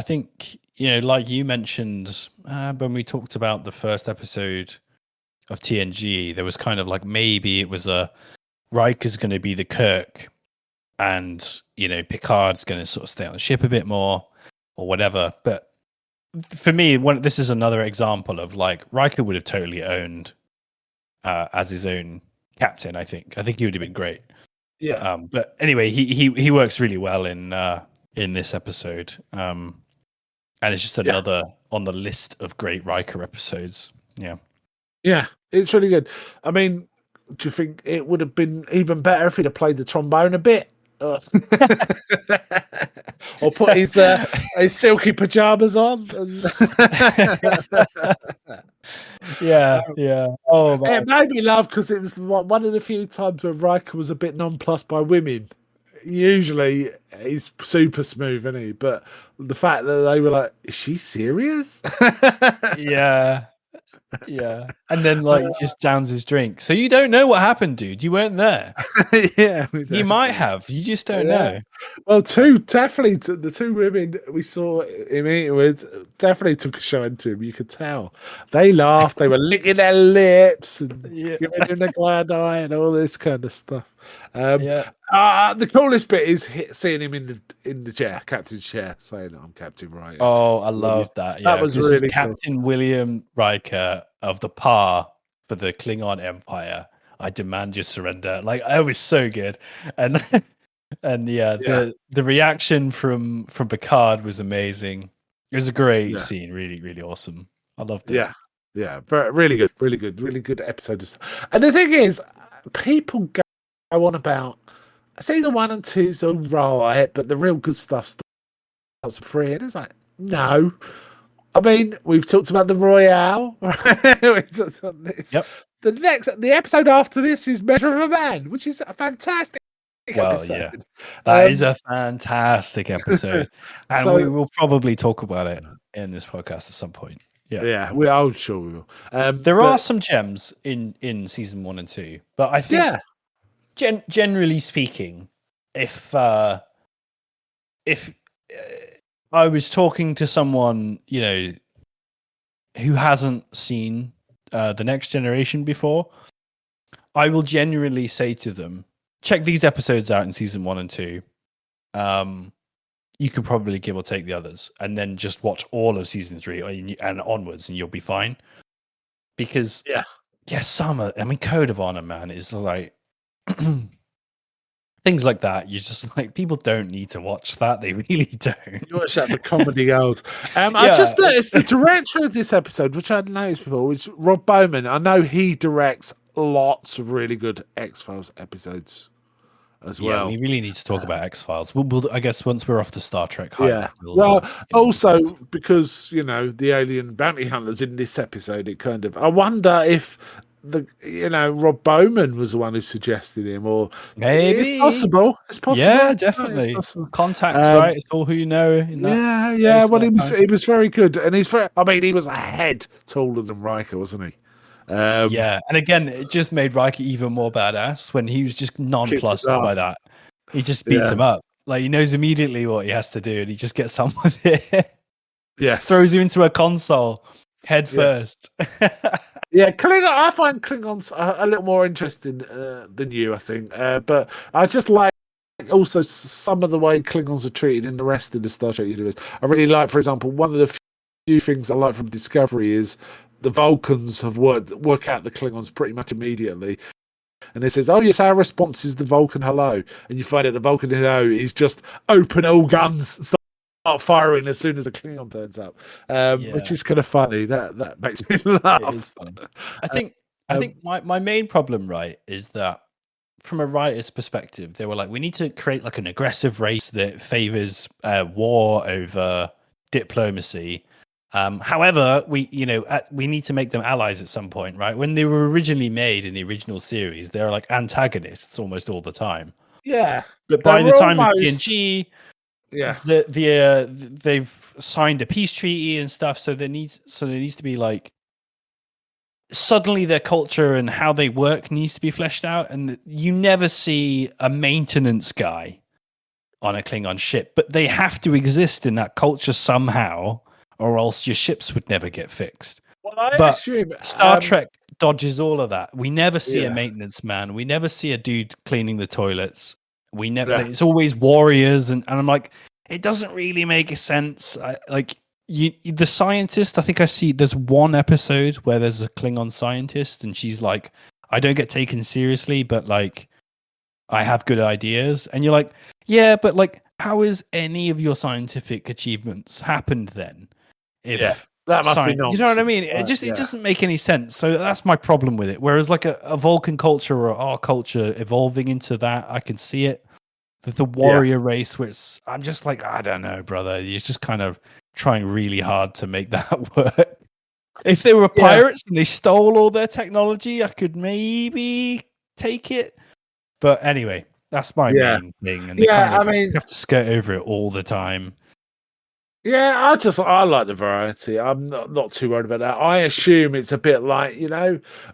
Speaker 2: think like you mentioned when we talked about the first episode of TNG, there was kind of like maybe it was Riker's going to be the Kirk, and Picard's going to sort of stay on the ship a bit more or whatever. But for me, this is another example of Riker would have totally owned as his own captain. I think he would have been great.
Speaker 1: Yeah.
Speaker 2: But anyway, he works really well in this episode, and it's just another on the list of great Riker episodes. Yeah,
Speaker 1: it's really good. I mean, do you think it would have been even better if he'd have played the trombone a bit? Or put his silky pajamas on?
Speaker 2: Yeah. Oh man.
Speaker 1: It made me laugh because it was one of the few times where Riker was a bit nonplussed by women. Usually he's super smooth, isn't he? But the fact that they were like, "Is she serious?"
Speaker 2: Yeah. And then like just downs his drink. So you don't know what happened, dude. You weren't there.
Speaker 1: Yeah,
Speaker 2: You might have. You just don't know.
Speaker 1: Well, definitely the two women we saw him eating with definitely took a shine to him. You could tell they laughed. They were licking their lips and giving him the glad eye and all this kind of stuff. The coolest bit is seeing him in the chair, captain's chair, saying, "I'm Captain Riker."
Speaker 2: Oh, I love that. Yeah,
Speaker 1: that was
Speaker 2: this
Speaker 1: really
Speaker 2: is Captain William Riker of the PAR for the Klingon Empire. I demand your surrender. Like, it was so good, and the reaction from Picard was amazing. It was a great scene, really, really awesome. I loved it.
Speaker 1: Yeah, really good episode. And the thing is, people go on about season 1 and 2's all right, but the real good stuff starts at 3. And it's like, no. I mean, we've talked about the Royale. We've talked about this.
Speaker 2: Yep.
Speaker 1: The episode after this is Measure of a Man, which is a fantastic episode.
Speaker 2: Yeah, that is a fantastic episode, and we will probably talk about it in this podcast at some point.
Speaker 1: I'm sure we will.
Speaker 2: There are some gems in season 1 and 2, but I think generally speaking, if I was talking to someone, who hasn't seen The Next Generation before, I will genuinely say to them, check these episodes out in season 1 and 2. You could probably give or take the others, and then just watch all of season 3 and onwards, and you'll be fine. Because Summer, Code of Honor, man, is like things like that. You're just like, people don't need to watch that. They really don't.
Speaker 1: You watch that for comedy gold. I just noticed the director of this episode, which I hadn't noticed before, was Rob Bowman. I know he directs lots of really good X-Files episodes as well.
Speaker 2: We really need to talk about X-Files. We'll I guess once we're off the Star Trek
Speaker 1: hype. Also because the alien bounty hunters in this episode, it kind of, I wonder if Rob Bowman was the one who suggested him, or
Speaker 2: maybe
Speaker 1: it's possible.
Speaker 2: Yeah, definitely. Contacts, right? It's all who you know. In that
Speaker 1: Well, he was very good, and he was a head taller than Riker, wasn't he?
Speaker 2: And again, it just made Riker even more badass when he was just nonplussed by that. He just beats him up. Like, he knows immediately what he has to do, and he just gets on with it.
Speaker 1: Yes,
Speaker 2: throws him into a console head first.
Speaker 1: I find Klingons a little more interesting than you, I think. But I just like also some of the way Klingons are treated in the rest of the Star Trek universe. I really like, for example, one of the few things I like from Discovery is the Vulcans have work out the Klingons pretty much immediately. And it says, "Oh yes, our response is the Vulcan hello," and you find out the Vulcan hello is just open all guns, start firing as soon as a Klingon turns up, which is kind of funny. That makes me laugh.
Speaker 2: It is funny. I think my main problem, right, is that from a writer's perspective, they were like, we need to create like an aggressive race that favors war over diplomacy. However, we need to make them allies at some point, right? When they were originally made in the original series, they're like antagonists almost all the time.
Speaker 1: Yeah,
Speaker 2: but by the time of TNG, they've signed a peace treaty and stuff. So there needs to be like, suddenly their culture and how they work needs to be fleshed out, and you never see a maintenance guy on a Klingon ship, but they have to exist in that culture somehow, or else your ships would never get fixed.
Speaker 1: Well, I assume
Speaker 2: Star Trek dodges all of that. We never see a maintenance man. We never see a dude cleaning the toilets. We never. It's always warriors, and I'm like, it doesn't really make sense. The scientist. I think I see. There's one episode where there's a Klingon scientist, and she's like, I don't get taken seriously, but like, I have good ideas. And you're like, yeah, but like, how has any of your scientific achievements happened then? If
Speaker 1: That must be
Speaker 2: science.
Speaker 1: nonsense.
Speaker 2: You know what I mean?
Speaker 1: Right,
Speaker 2: It doesn't make any sense. So that's my problem with it. Whereas like a Vulcan culture or our culture evolving into that, I can see it. The warrior race, which I'm just like, I don't know, brother. You're just kind of trying really hard to make that work. If they were pirates and they stole all their technology, I could maybe take it. But anyway, that's my main thing. And they have to skirt over it all the time.
Speaker 1: Yeah, I like the variety. I'm not too worried about that. I assume it's a bit like,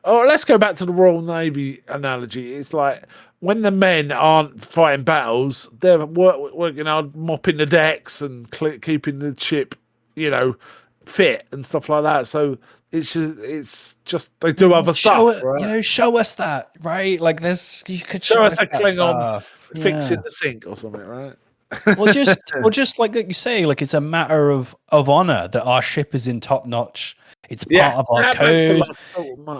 Speaker 1: let's go back to the Royal Navy analogy. It's like when the men aren't fighting battles, they're working hard, mopping the decks and keeping the ship, fit and stuff like that. So it's just they do other stuff, right?
Speaker 2: Show us that, right? Like you could
Speaker 1: show us a Klingon
Speaker 2: stuff.
Speaker 1: fixing the sink or something, right?
Speaker 2: Or just like you say, like it's a matter of honor that our ship is in top notch. It's part of our code.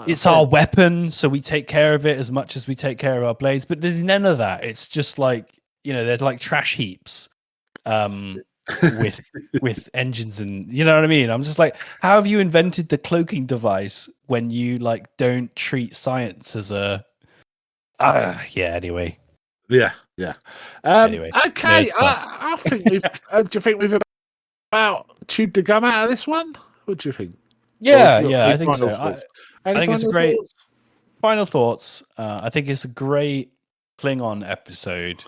Speaker 2: It's our weapon, so we take care of it as much as we take care of our blades. But there's none of that. It's just like they're like trash heaps, with engines and you know what I mean. I'm just like, how have you invented the cloaking device when you like don't treat science as a? Anyway.
Speaker 1: Yeah.
Speaker 2: Anyway,
Speaker 1: okay. I think we've. Do you think we've about chewed the gum out of this one? What do you think?
Speaker 2: Yeah, I think so.
Speaker 1: I
Speaker 2: think it's a great final thoughts. I think it's a great Klingon episode.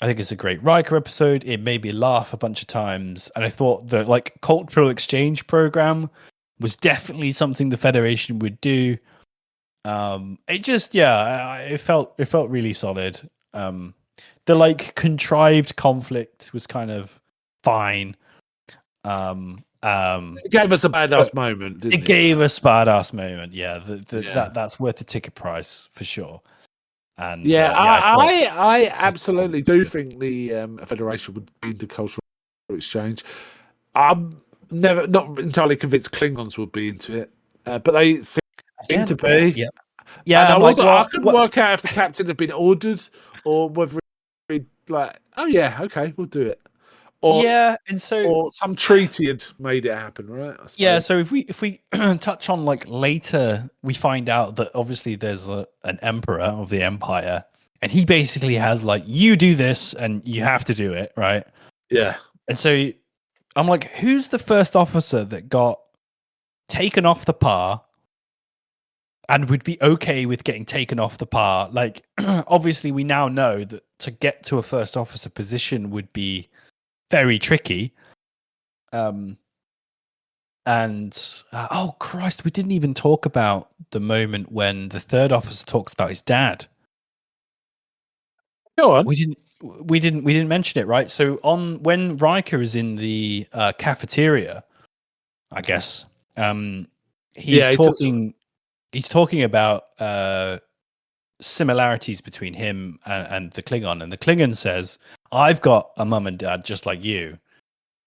Speaker 2: I think it's a great Riker episode. It made me laugh a bunch of times, and I thought the like cultural exchange program was definitely something the Federation would do. It felt really solid. The like contrived conflict was kind of fine.
Speaker 1: It gave us a badass moment. Didn't it
Speaker 2: gave us a badass moment. Yeah, that's worth the ticket price for sure. And
Speaker 1: I absolutely do think the Federation would be into cultural exchange. I'm not entirely convinced Klingons would be into it, but they seem to be.
Speaker 2: Yeah.
Speaker 1: I couldn't work out if the captain had been ordered or whether he'd like, oh yeah, okay, we'll do it. Or some treaty had made it happen, right?
Speaker 2: Yeah, so if we touch on like later, we find out that obviously there's an emperor of the empire, and he basically has like, you do this and you have to do it, right?
Speaker 1: Yeah.
Speaker 2: And so I'm like, who's the first officer that got taken off the par and would be okay with getting taken off the par? Like, obviously we now know that to get to a first officer position would be very tricky. Oh Christ, we didn't even talk about the moment when the third officer talks about his dad.
Speaker 1: Go on.
Speaker 2: We didn't mention it, right? So when Riker is in the cafeteria, I guess, he's talking about similarities between him and the Klingon, and the Klingon says, "I've got a mum and dad just like you."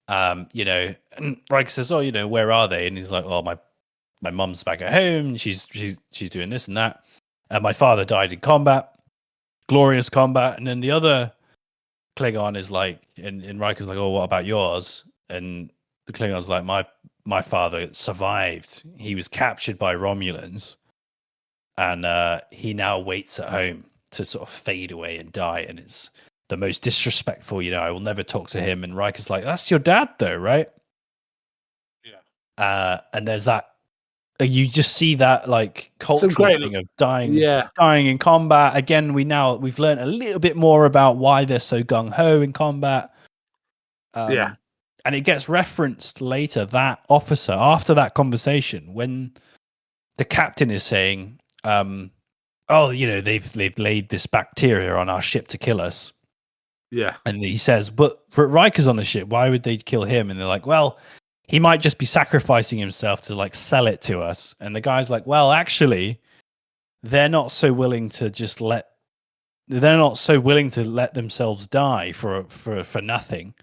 Speaker 2: And Riker says, "Oh, where are they?" And he's like, "Well, my mum's back at home. She's doing this and that. And my father died in combat, glorious combat." And then the other Klingon is like, and Riker's like, "Oh, what about yours?" And the Klingon's like, my father survived. He was captured by Romulans, and he now waits at home to sort of fade away and die. And it's the most disrespectful, I will never talk to him. And Riker's like, "That's your dad though, right?" Yeah. And there's that, you just see that like cultural thing of dying in combat. Again, we've learned a little bit more about why they're so gung-ho in combat. And it gets referenced later, that officer, after that conversation, when the captain is saying, they've laid this bacteria on our ship to kill us.
Speaker 1: Yeah.
Speaker 2: And he says, but Riker's on the ship, why would they kill him? And they're like, well, he might just be sacrificing himself to like sell it to us. And the guy's like, well, actually, they're not so willing to let themselves die for nothing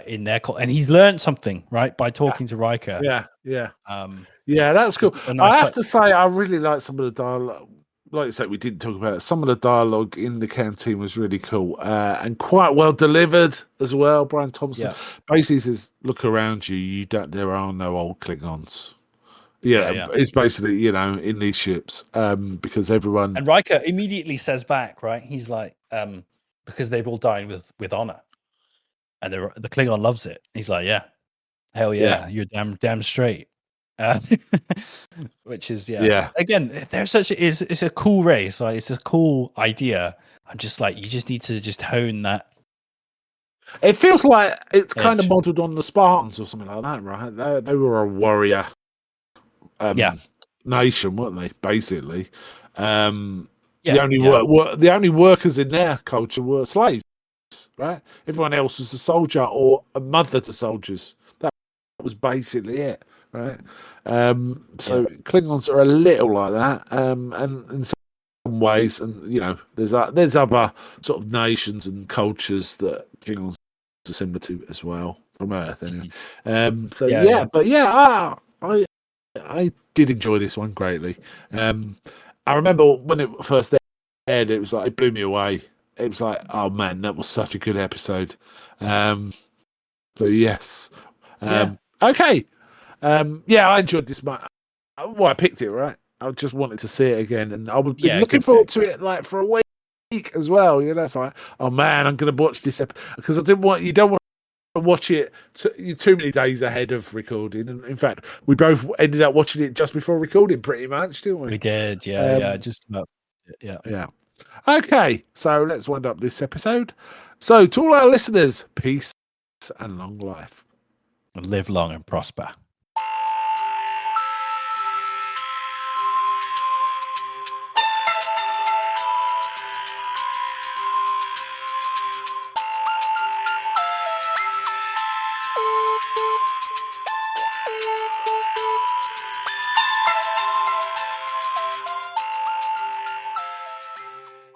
Speaker 2: in their and he's learned something, right, by talking to Riker.
Speaker 1: Yeah, that was cool. I have to say, I really like some of the dialogue like you said, we didn't talk about it. Some of the dialogue in the canteen was really cool and quite well delivered as well. Brian Thompson basically says, "Look around you. You don't. There are no old Klingons." Yeah, it's basically in these ships because everyone.
Speaker 2: And Riker immediately says back, right? He's like, because they've all died with honor, and the Klingon loves it. He's like, yeah, hell yeah, you're damn straight. Which is again, it's a cool race, like it's a cool idea. I'm just like, you just need to just hone that.
Speaker 1: It feels like it's kind of modelled on the Spartans or something like that, right? They were a warrior nation, weren't they? Basically, the only workers in their culture were slaves, right? Everyone else was a soldier or a mother to soldiers. That was basically it. Right, so Klingons are a little like that, and in some ways, and there's other sort of nations and cultures that Klingons are similar to as well from Earth. Anyway, I did enjoy this one greatly. I remember when it first aired, it was like it blew me away. It was like, oh man, that was such a good episode. So yes, okay. I enjoyed this much. Well, I picked it, right? I just wanted to see it again, and I was been looking forward to it like for a week as well. It's like, oh man, I'm going to watch this because you don't want to watch it too many days ahead of recording. And in fact, we both ended up watching it just before recording, pretty much, didn't we?
Speaker 2: We did, just about,
Speaker 1: yeah. Okay, so let's wind up this episode. So to all our listeners, peace and long life,
Speaker 2: and live long and prosper.